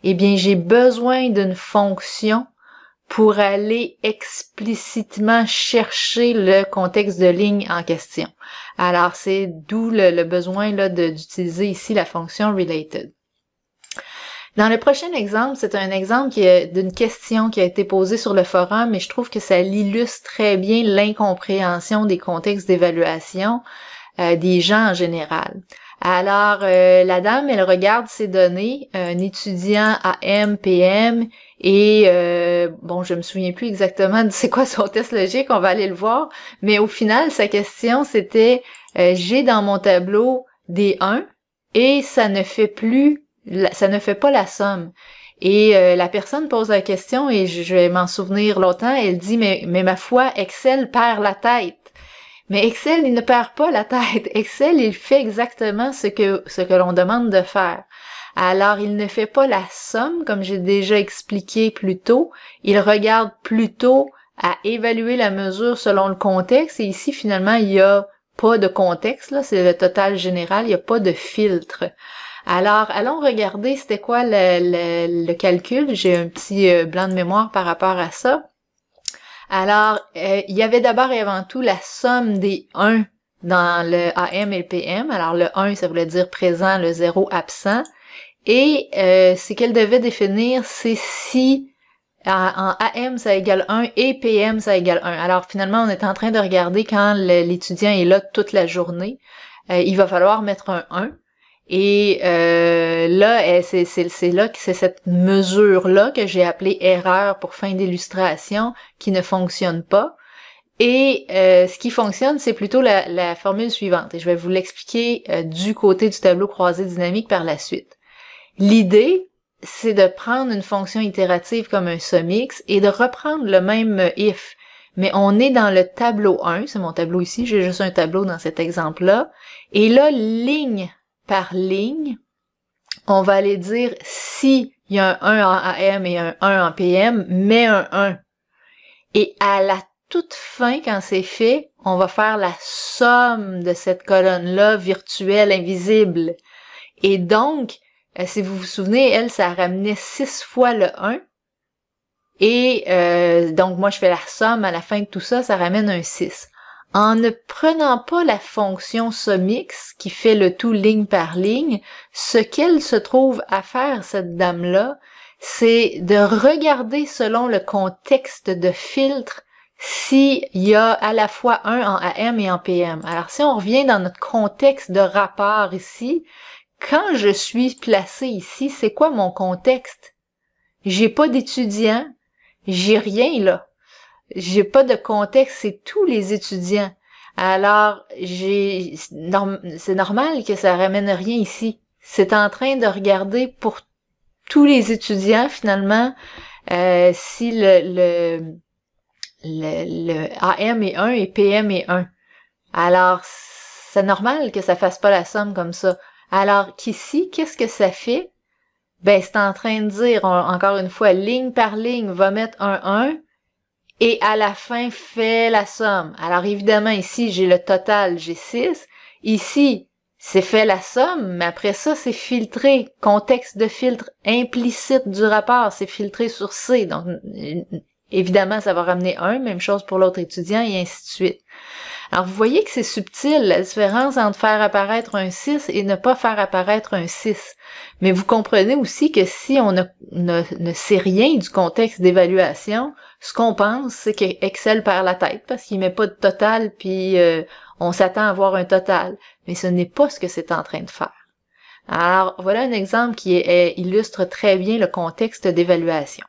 Speaker 1: eh bien, j'ai besoin d'une fonction pour aller explicitement chercher le contexte de ligne en question. Alors, c'est d'où le besoin là d'utiliser ici la fonction related. Dans le prochain exemple, c'est un exemple d'une question qui a été posée sur le forum et je trouve que ça illustre très bien l'incompréhension des contextes d'évaluation des gens en général. Alors, la dame, elle regarde ses données, un étudiant AM, PM, et je me souviens plus exactement de c'est quoi son test logique, on va aller le voir, mais au final, sa question, c'était j'ai dans mon tableau des 1 et ça ne fait pas la somme. Et la personne pose la question et je vais m'en souvenir longtemps, elle dit mais ma foi, Excel perd la tête. Mais Excel, il ne perd pas la tête. Excel, il fait exactement ce que l'on demande de faire. Alors, il ne fait pas la somme, comme j'ai déjà expliqué plus tôt. Il regarde plutôt à évaluer la mesure selon le contexte. Et ici, finalement, il n'y a pas de contexte, là, c'est le total général, il n'y a pas de filtre. Alors, allons regarder c'était quoi le calcul. J'ai un petit blanc de mémoire par rapport à ça. Alors, il y avait d'abord et avant tout la somme des 1 dans le AM et le PM. Alors, le 1, ça voulait dire présent, le 0, absent. Et ce qu'elle devait définir, c'est si en AM, ça égale 1 et PM, ça égale 1. Alors, finalement, on est en train de regarder quand l'étudiant est là toute la journée. Il va falloir mettre un 1. Et là, c'est là que c'est cette mesure-là que j'ai appelée erreur pour fin d'illustration qui ne fonctionne pas. Et ce qui fonctionne, c'est plutôt la formule suivante. Et je vais vous l'expliquer du côté du tableau croisé dynamique par la suite. L'idée, c'est de prendre une fonction itérative comme un SUMIX et de reprendre le même if. Mais on est dans le tableau 1, c'est mon tableau ici, j'ai juste un tableau dans cet exemple-là. Et là, ligne par ligne, on va aller dire si il y a un 1 en AM et un 1 en PM, mets un 1. Et à la toute fin, quand c'est fait, on va faire la somme de cette colonne-là virtuelle, invisible. Et donc, si vous vous souvenez, elle, ça ramenait 6 fois le 1. Et donc, moi, je fais la somme à la fin de tout ça, ça ramène un 6. En ne prenant pas la fonction SOMX qui fait le tout ligne par ligne, ce qu'elle se trouve à faire, cette dame-là, c'est de regarder selon le contexte de filtre s'il y a à la fois un en AM et en PM. Alors, si on revient dans notre contexte de rapport ici, quand je suis placé ici, c'est quoi mon contexte? J'ai pas d'étudiants, j'ai rien là. J'ai pas de contexte, c'est tous les étudiants. Alors, c'est normal que ça ramène rien ici. C'est en train de regarder pour tous les étudiants, finalement, si le AM est 1 et PM est 1. Alors, c'est normal que ça fasse pas la somme comme ça. Alors qu'ici, qu'est-ce que ça fait? Ben, c'est en train de dire, encore une fois, ligne par ligne, va mettre un 1 et à la fin, fait la somme. Alors évidemment, ici, j'ai le total, j'ai 6. Ici, c'est fait la somme, mais après ça, c'est filtré. Contexte de filtre implicite du rapport, c'est filtré sur C. Donc, évidemment, ça va ramener 1, même chose pour l'autre étudiant, et ainsi de suite. Alors, vous voyez que c'est subtil, la différence entre faire apparaître un 6 et ne pas faire apparaître un 6. Mais vous comprenez aussi que si on ne sait rien du contexte d'évaluation, ce qu'on pense, c'est qu'Excel perd la tête parce qu'il met pas de total, puis on s'attend à avoir un total. Mais ce n'est pas ce que c'est en train de faire. Alors, voilà un exemple qui illustre très bien le contexte d'évaluation.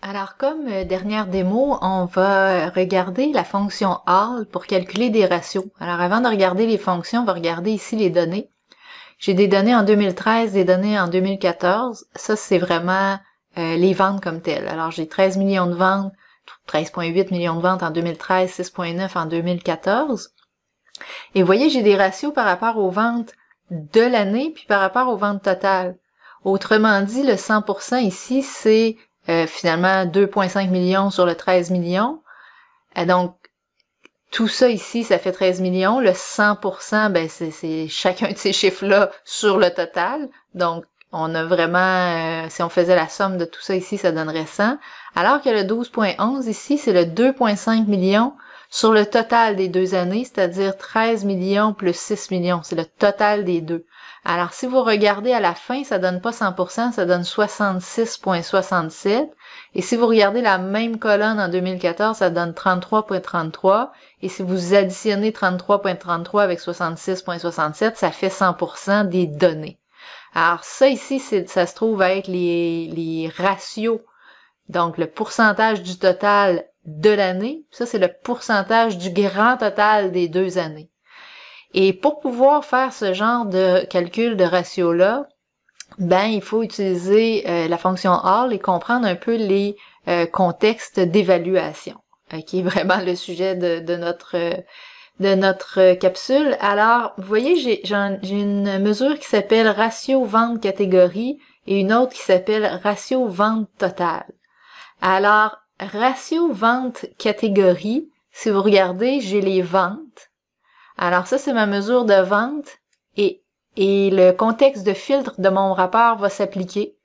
Speaker 1: Alors, comme dernière démo, on va regarder la fonction ALL pour calculer des ratios. Alors, avant de regarder les fonctions, on va regarder ici les données. J'ai des données en 2013, des données en 2014. Ça, c'est vraiment les ventes comme telles. Alors, j'ai 13 millions de ventes, 13,8 millions de ventes en 2013, 6,9 en 2014. Et vous voyez, j'ai des ratios par rapport aux ventes de l'année, puis par rapport aux ventes totales. Autrement dit, le 100% ici, c'est finalement 2,5 millions sur le 13 millions. Donc, tout ça ici, ça fait 13 millions. Le 100%, ben c'est chacun de ces chiffres-là sur le total. Donc, on a vraiment, si on faisait la somme de tout ça ici, ça donnerait 100. Alors que le 12,11 ici, c'est le 2,5 millions sur le total des deux années, c'est-à-dire 13 millions plus 6 millions. C'est le total des deux. Alors, si vous regardez à la fin, ça donne pas 100%, ça donne 66,67. Et si vous regardez la même colonne en 2014, ça donne 33,33. Et si vous additionnez 33,33 avec 66,67, ça fait 100% des données. Alors, ça ici, ça se trouve à être les ratios. Donc, le pourcentage du total de l'année. Ça, c'est le pourcentage du grand total des deux années. Et pour pouvoir faire ce genre de calcul de ratio-là, ben il faut utiliser la fonction ALL et comprendre un peu les contextes d'évaluation, qui est vraiment le sujet de notre capsule. Alors, vous voyez, j'ai une mesure qui s'appelle ratio vente catégorie et une autre qui s'appelle ratio vente totale. Alors, ratio vente catégorie, si vous regardez, j'ai les ventes. Alors ça, c'est ma mesure de vente et le contexte de filtre de mon rapport va s'appliquer.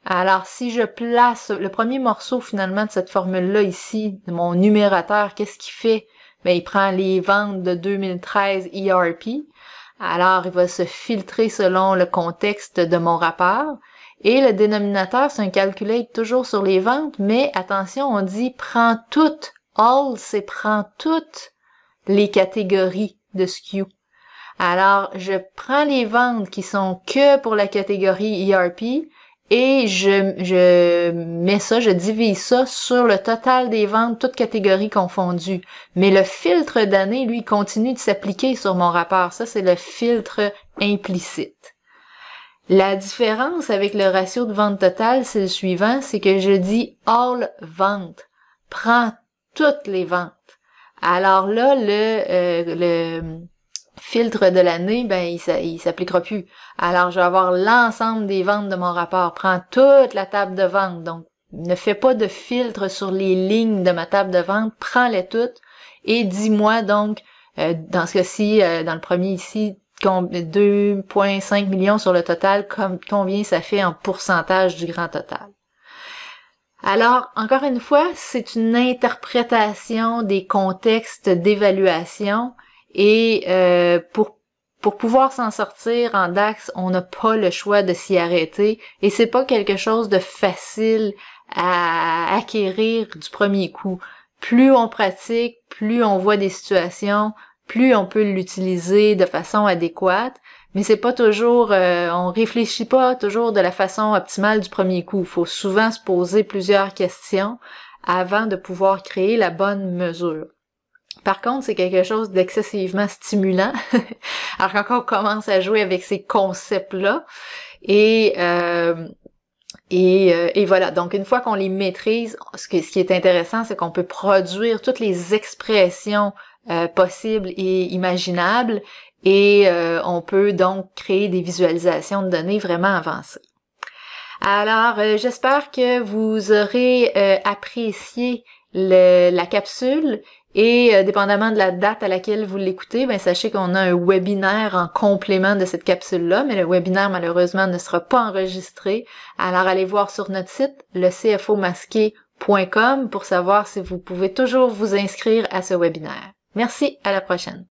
Speaker 1: Alors, si je place le premier morceau finalement de cette formule-là ici, de mon numérateur, qu'est-ce qu'il fait? Ben, il prend les ventes de 2013 ERP. Alors, il va se filtrer selon le contexte de mon rapport. Et le dénominateur, c'est un calculate toujours sur les ventes, mais attention, on dit prend toutes. All, c'est prend toutes les catégories de SKU. Alors, je prends les ventes qui sont que pour la catégorie ERP et je mets ça, je divise ça sur le total des ventes, toutes catégories confondues. Mais le filtre d'année, lui, continue de s'appliquer sur mon rapport. Ça, c'est le filtre implicite. La différence avec le ratio de vente totale, c'est le suivant, c'est que je dis all ventes, prends toutes les ventes. Alors là, le filtre de l'année, ben il s'appliquera plus. Alors, je vais avoir l'ensemble des ventes de mon rapport. Prends toute la table de vente. Donc, ne fais pas de filtre sur les lignes de ma table de vente. Prends-les toutes et dis-moi donc Dans ce cas-ci, dans le premier ici, 2,5 millions sur le total, combien ça fait en pourcentage du grand total. Alors, encore une fois, c'est une interprétation des contextes d'évaluation et pour pouvoir s'en sortir en DAX, on n'a pas le choix de s'y arrêter et c'est pas quelque chose de facile à acquérir du premier coup. Plus on pratique, plus on voit des situations, plus on peut l'utiliser de façon adéquate, mais c'est pas toujours, on réfléchit pas toujours de la façon optimale du premier coup. Il faut souvent se poser plusieurs questions avant de pouvoir créer la bonne mesure. Par contre, c'est quelque chose d'excessivement stimulant. Alors quand on commence à jouer avec ces concepts-là, et voilà. Donc, une fois qu'on les maîtrise, ce qui est intéressant, c'est qu'on peut produire toutes les expressions possibles et imaginables et on peut donc créer des visualisations de données vraiment avancées. Alors, j'espère que vous aurez apprécié la capsule et dépendamment de la date à laquelle vous l'écoutez, ben sachez qu'on a un webinaire en complément de cette capsule-là, mais le webinaire malheureusement ne sera pas enregistré. Alors allez voir sur notre site, le cfomasqué.com, pour savoir si vous pouvez toujours vous inscrire à ce webinaire. Merci, à la prochaine.